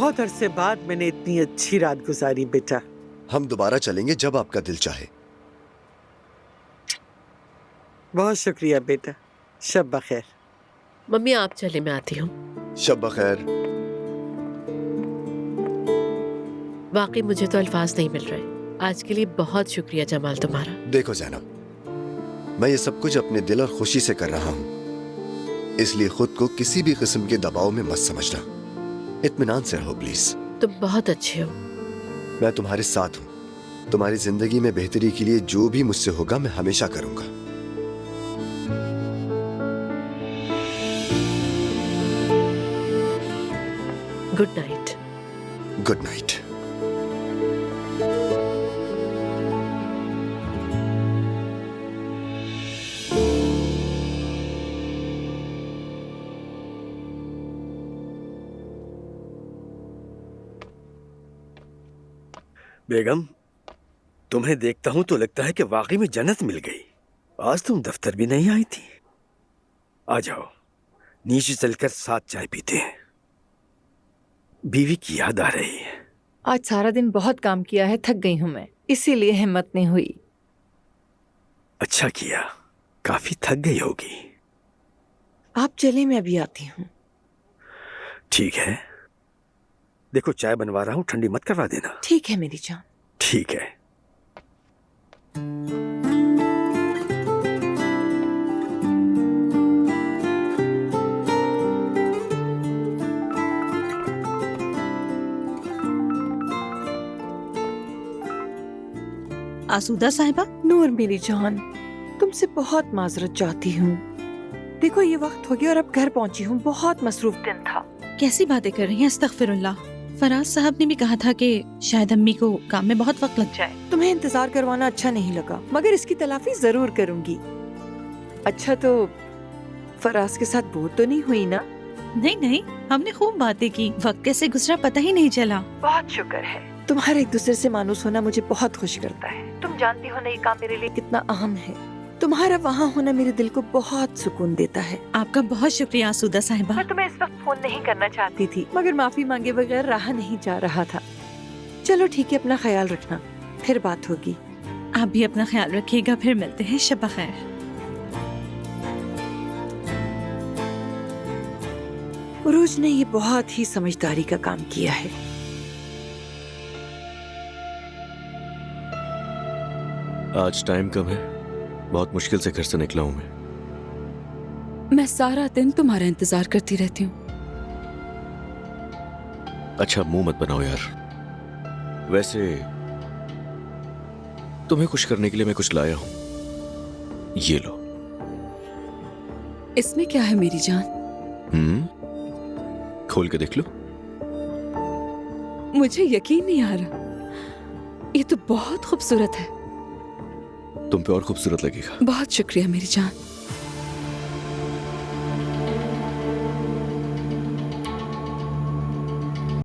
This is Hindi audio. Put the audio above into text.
बहुत अरसे बाद मैंने इतनी अच्छी रात गुजारी बेटा। हम दोबारा चलेंगे जब आपका दिल चाहे। बहुत शुक्रिया बेटा। शब बखैर। मम्मी आप चले, मैं आती हूँ। शब बखैर। वाकई मुझे तो अल्फाज नहीं मिल रहे। आज के लिए बहुत शुक्रिया जमाल तुम्हारा। देखो जैनब, मैं ये सब कुछ अपने दिल और खुशी से कर रहा हूँ, इसलिए खुद को किसी भी किस्म के दबाव में मत समझना। इत्मीनान से रहो प्लीज। तुम बहुत अच्छे हो। मैं तुम्हारे साथ हूँ। तुम्हारी जिंदगी में बेहतरी के लिए जो भी मुझसे होगा मैं हमेशा करूंगा। Good night. Good night. बेगम, तुम्हें देखता हूं तो लगता है कि वाकई में जन्नत मिल गई। आज तुम दफ्तर भी नहीं आई थी। आ जाओ, नीचे चलकर साथ चाय पीते हैं। बीवी की याद आ रही है। आज सारा दिन बहुत काम किया है, थक गई हूं मैं, इसीलिए हिम्मत नहीं हुई। अच्छा किया, काफी थक गई होगी। आप चले, मैं अभी आती हूँ। ठीक है, देखो चाय बनवा रहा हूं, ठंडी मत करवा देना। ठीक है मेरी जान। ठीक है। आसूदा साहिबा। नूर मेरी जान, तुमसे बहुत माजरत चाहती हूँ। देखो ये वक्त हो गया और अब घर पहुँची हूँ। बहुत मसरूफ दिन था। कैसी बातें कर रही हैं, अस्तगफिरुल्लाह। फराज साहब ने भी कहा था कि शायद अम्मी को काम में बहुत वक्त लग जाए। तुम्हें इंतजार करवाना अच्छा नहीं लगा, मगर इसकी तलाफी जरूर करूंगी। अच्छा तो फराज के साथ बोर तो नहीं हुई ना? नहीं नहीं, हमने खूब बातें की, वक्त कैसे गुजरा पता ही नहीं चला। बहुत शुक्र है। तुम्हारे एक दूसरे से मानूस होना मुझे बहुत खुश करता है। तुम जानती हो ना ये काम मेरे लिए कितना अहम है। तुम्हारा वहाँ होना मेरे दिल को बहुत सुकून देता है। आपका बहुत शुक्रिया आसूदा साहिबा। मैं तुम्हें इस वक्त फोन नहीं करना चाहती थी, मगर माफी मांगे बगैर रहा नहीं जा रहा था। चलो ठीक है, अपना ख्याल रखना, फिर बात होगी। आप भी अपना ख्याल रखिएगा, फिर मिलते हैं। शब बखैर। उरूज ने ये बहुत ही समझदारी का काम किया है। आज टाइम कम है, बहुत मुश्किल से घर से निकला हूं मैं सारा दिन तुम्हारा इंतजार करती रहती हूँ। अच्छा मुंह मत बनाओ यार। वैसे तुम्हें खुश करने के लिए मैं कुछ लाया हूं, ये लो। इसमें क्या है मेरी जान? खोल के देख लो। मुझे यकीन नहीं आ रहा, ये तो बहुत खूबसूरत है। तुम पे और खूबसूरत लगेगा। बहुत शुक्रिया मेरी जान।